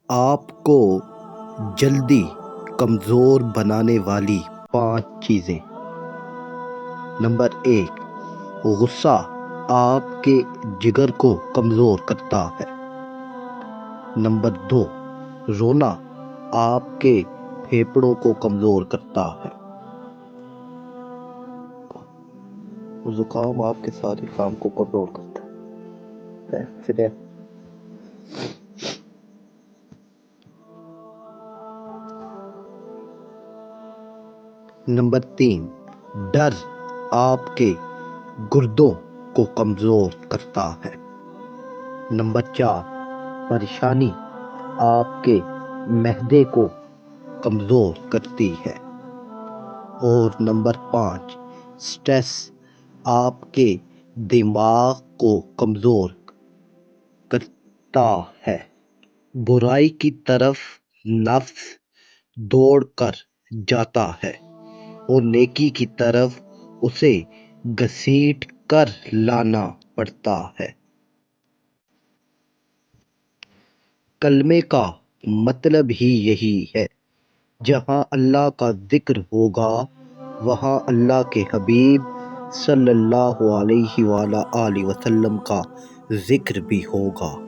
آپ کو جلدی کمزور بنانے والی 5 چیزیں۔ نمبر 1، غصہ آپ کے جگر کو کمزور کرتا ہے۔ نمبر 2، رونا آپ کے پھیپھڑوں کو کمزور کرتا ہے۔ زکام آپ کے سارے کام کو کمزور کرتا ہے۔ نمبر 3، ڈر آپ کے گردوں کو کمزور کرتا ہے۔ نمبر 4، پریشانی آپ کے معدے کو کمزور کرتی ہے۔ اور نمبر 5، سٹریس آپ کے دماغ کو کمزور کرتا ہے۔ برائی کی طرف نفس دوڑ کر جاتا ہے اور نیکی کی طرف اسے گھسیٹ کر لانا پڑتا ہے۔ کلمے کا مطلب ہی یہی ہے، جہاں اللہ کا ذکر ہوگا وہاں اللہ کے حبیب صلی اللہ علیہ وآلہ وسلم کا ذکر بھی ہوگا۔